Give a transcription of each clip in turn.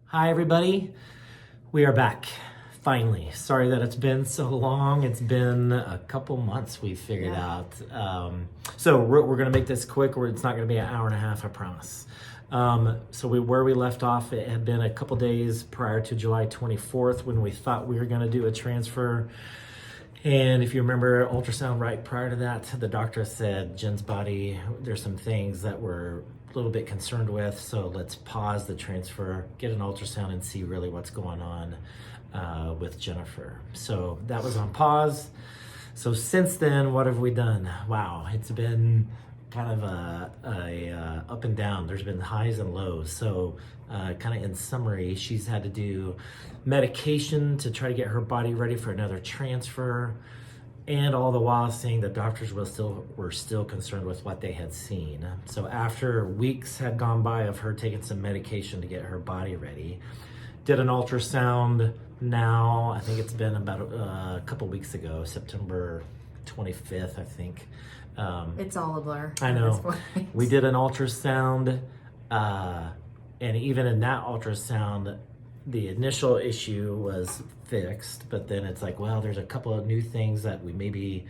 Hi, everybody. We are back. Finally. Sorry that it's been so long. It's been a couple months, we figured out. So we're going to make this quick. It's not going to be an hour and a half, I promise. Where we left off, it had been a couple days prior to July 24th when we thought we were going to do a transfer. And if you remember ultrasound right prior to that, the doctor said, Jen's body, there's some things that we're a little bit concerned with, so let's pause the transfer, get an ultrasound and see really what's going on with Jennifer. So that was on pause. So since then, what have we done? Wow, it's been kind of a up and down. There's been highs and lows. So kind of in summary, she's had to do medication to try to get her body ready for another transfer, and all the while saying the doctors were still concerned with what they had seen. So after weeks had gone by of her taking some medication to get her body ready, did an ultrasound now, I think it's been about a couple weeks ago, September 25th, I think. It's all a blur. I know. We did an ultrasound, and even in that ultrasound, the initial issue was fixed, but then it's like, well, there's a couple of new things that we maybe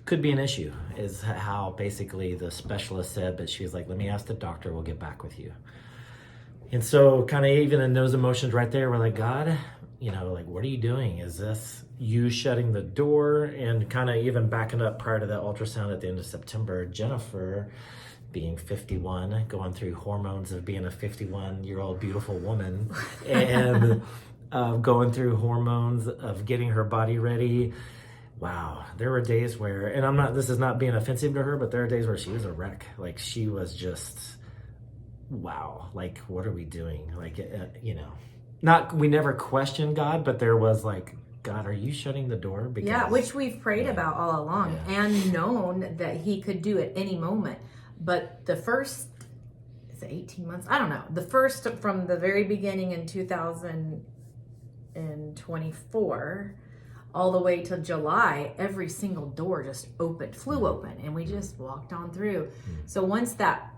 could be an issue, is how basically the specialist said, but she was like, let me ask the doctor, we'll get back with you. And so kind of even in those emotions right there, we're like, God, like, what are you doing? Is this you shutting the door? And kind of even backing up prior to that ultrasound at the end of September, Jennifer, being 51, going through hormones of being a 51-year-old beautiful woman, and going through hormones of getting her body ready. Wow, there were days where, and this is not being offensive to her, but there are days where she was a wreck. Like, she was just, wow, like, what are we doing? Like, we never questioned God, but there was like, God, are you shutting the door? Because, which we've prayed about all along and known that he could do at any moment. But the first, is it 18 months? I don't know. The first, from the very beginning in 2024, all the way to July, every single door just flew open, and we just walked on through. So once that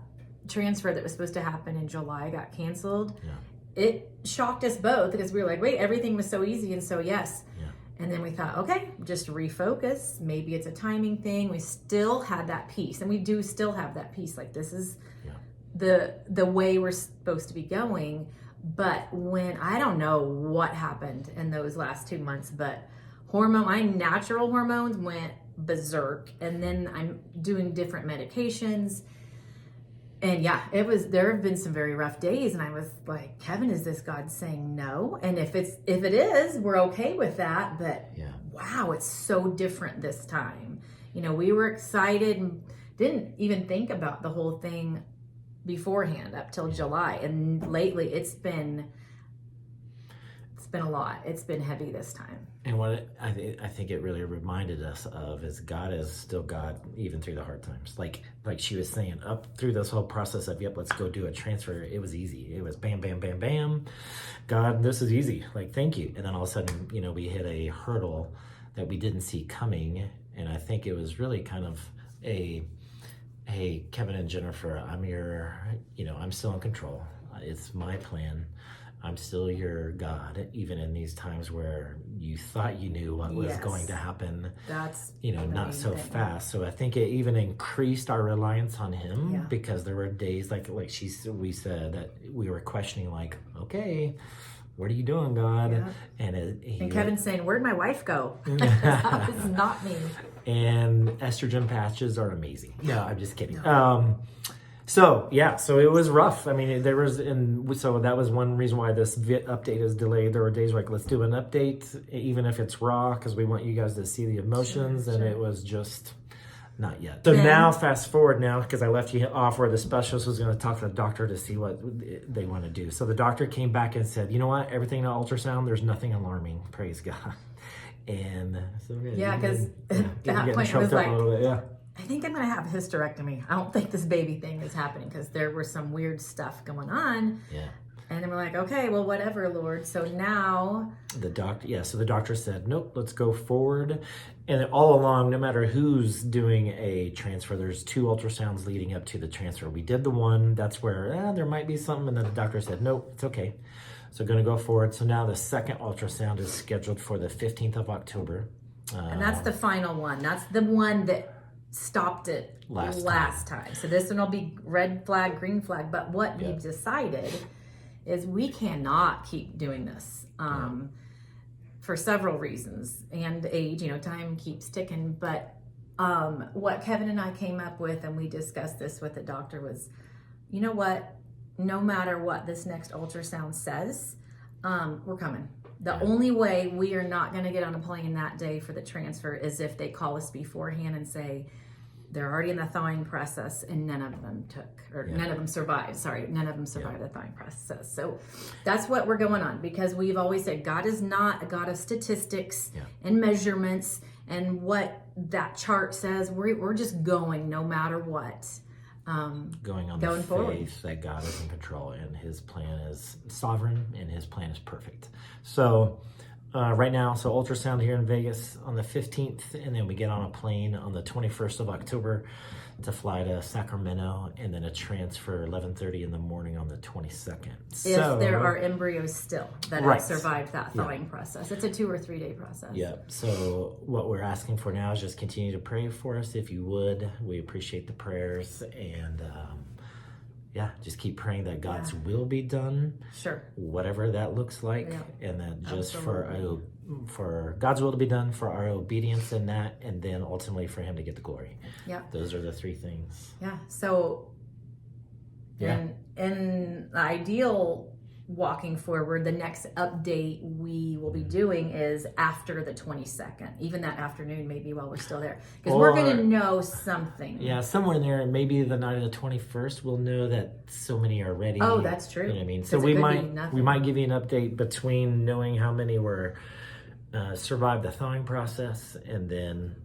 transfer that was supposed to happen in July got canceled, it shocked us both, because we were like, wait, everything was so easy and so yes. And then we thought, okay, just refocus. Maybe it's a timing thing. We still had that peace, and we do still have that peace. Like, this is the way we're supposed to be going. But when, I don't know what happened in those last 2 months, but my natural hormones went berserk, and then I'm doing different medications. And there have been some very rough days, and I was like, Kevin, is this God saying no? And if it is, we're okay with that. But wow, it's so different this time. We were excited and didn't even think about the whole thing beforehand up till July. And lately it's been a lot. It's been heavy this time. And what I think it really reminded us of is God is still God, even through the hard times. Like she was saying, up through this whole process of, let's go do a transfer. It was easy. It was bam, bam, bam, bam. God, this is easy. Like, thank you. And then all of a sudden, we hit a hurdle that we didn't see coming. And I think it was really kind of hey, Kevin and Jennifer, I'm still in control. It's my plan. I'm still your God, even in these times where you thought you knew what was going to happen. That's not so fast. So I think it even increased our reliance on him, because there were days like we said that we were questioning, like, okay, what are you doing, God? And Kevin's saying, where'd my wife go? That was not me. And estrogen patches are amazing. No, I'm just kidding. No. So it was rough. I mean, so that was one reason why this update is delayed. There were days like, let's do an update, even if it's raw, because we want you guys to see the emotions. Sure. And it was just not yet. So now, fast forward now, because I left you off where the specialist was going to talk to the doctor to see what they want to do. So the doctor came back and said, you know what, everything in the ultrasound, there's nothing alarming. Praise God. And so because at that point it was like, I think I'm going to have a hysterectomy. I don't think this baby thing is happening, because there was some weird stuff going on. And then we're like, okay, well, whatever, Lord. So now the doctor said, nope, let's go forward. And all along, no matter who's doing a transfer, there's 2 ultrasounds leading up to the transfer. We did the one, that's where there might be something. And then the doctor said, nope, it's okay. So going to go forward. So now the second ultrasound is scheduled for the 15th of October. And that's the final one. That's the one that stopped it last time. So this one will be red flag, green flag. But what we've decided is we cannot keep doing this for several reasons. And age, time keeps ticking. But what Kevin and I came up with, and we discussed this with the doctor, was, you know what? No matter what this next ultrasound says, we're coming. The only way we are not going to get on a plane that day for the transfer is if they call us beforehand and say they're already in the thawing process and none of them survived. None of them survived the thawing process. So that's what we're going on, because we've always said God is not a God of statistics and measurements and what that chart says. We're just going no matter what. Going the forward. faith that God is in control and his plan is sovereign and his plan is perfect. So right now, ultrasound here in Vegas on the 15th, and then we get on a plane on the 21st of October to fly to Sacramento, and then a transfer 11:30 in the morning on the 22nd. If there are embryos still that have survived that thawing process. It's a 2 or 3 day process. Yeah. So what we're asking for now is just continue to pray for us if you would. We appreciate the prayers, and just keep praying that God's will be done. Sure. Whatever that looks like, and that just for God's will to be done, for our obedience in that, and then ultimately for him to get the glory. Yeah. Those are the three things. Yeah. So in the ideal walking forward, the next update we will be doing is after the 22nd, even that afternoon, maybe while we're still there, because we're going to know something. Yeah, somewhere in there, and maybe the night of the 21st, we'll know that so many are ready. Oh, that's true. You know what I mean? So we might give you an update between knowing how many were survived the thawing process, and then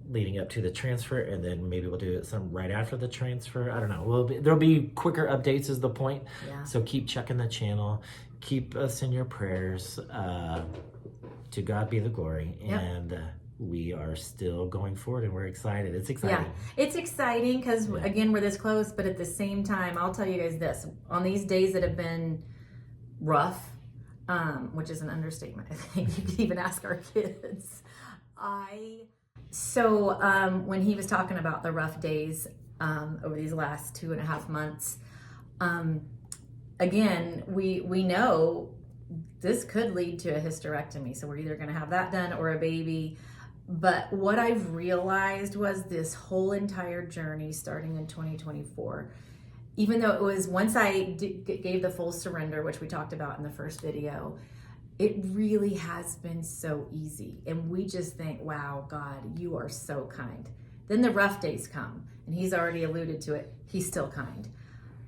leading up to the transfer, and then maybe we'll do some right after the transfer. I don't know. There'll be quicker updates is the point. Yeah. So keep checking the channel. Keep us in your prayers. To God be the glory. Yep. And we are still going forward, and we're excited. It's exciting. Yeah, it's exciting because, again, we're this close, but at the same time, I'll tell you guys this. On these days that have been rough, which is an understatement, I think. You could even ask our kids. So when he was talking about the rough days over these last 2.5 months, again, we know this could lead to a hysterectomy. So we're either going to have that done or a baby. But what I've realized was this whole entire journey starting in 2024, even though it was once I gave the full surrender, which we talked about in the first video, it really has been so easy. And we just think, wow, God, you are so kind. Then the rough days come, and he's already alluded to it. He's still kind.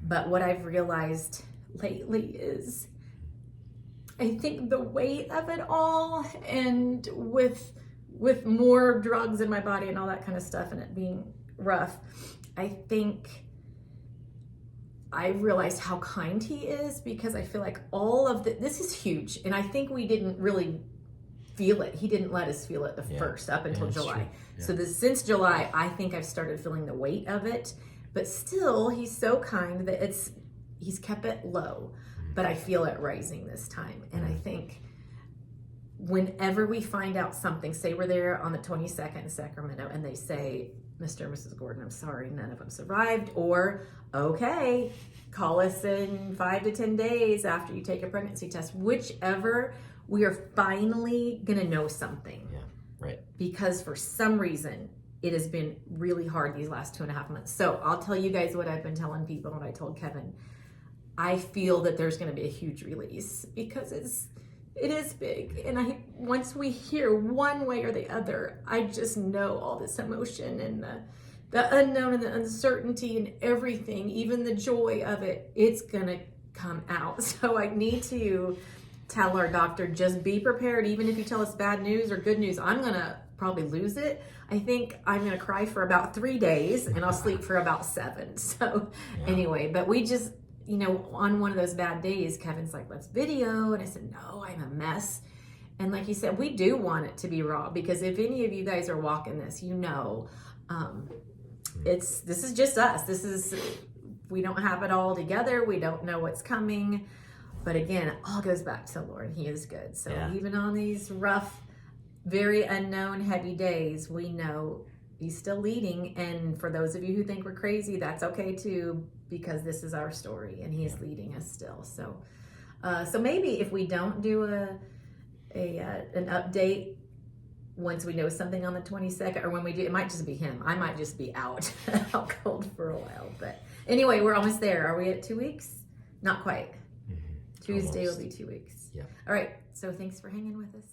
But what I've realized lately is I think the weight of it all, and with more drugs in my body and all that kind of stuff and it being rough, I think I realized how kind he is, because I feel like all of this is huge, and I think we didn't really feel it. He didn't let us feel it first up until July. Yeah. So since July, I think I've started feeling the weight of it, but still he's so kind that he's kept it low, but I feel it rising this time. And I think whenever we find out something, say we're there on the 22nd in Sacramento and they say, Mr. and Mrs. Gordon, I'm sorry, none of them survived, or okay, call us in 5 to 10 days after you take a pregnancy test, whichever, we are finally gonna know something. Yeah, right. Because for some reason, it has been really hard these last 2.5 months. So I'll tell you guys what I've been telling people, and I told Kevin. I feel that there's gonna be a huge release, because it is big, and once we hear one way or the other, I just know all this emotion and the unknown and the uncertainty and everything, even the joy of it, it's gonna come out. So I need to tell our doctor, just be prepared. Even if you tell us bad news or good news, I'm gonna probably lose it. I think I'm gonna cry for about 3 days, and I'll sleep for about 7. So anyway, but we just, on one of those bad days, Kevin's like, let's video. And I said, no, I'm a mess. And like you said, we do want it to be raw, because if any of you guys are walking this, this is just us. We don't have it all together. We don't know what's coming. But again, it all goes back to the Lord. He is good. So Yeah. even on these rough, very unknown, heavy days, we know He's still leading. And for those of you who think we're crazy, that's okay too, because this is our story and He is leading us still. So, so maybe if we don't do an update once we know something on the 22nd, or when we do, it might just be Him. I might just be out cold for a while. But anyway, we're almost there. Are we at 2 weeks? Not quite. Tuesday Almost. will be 2 weeks. Yeah. All right. So thanks for hanging with us.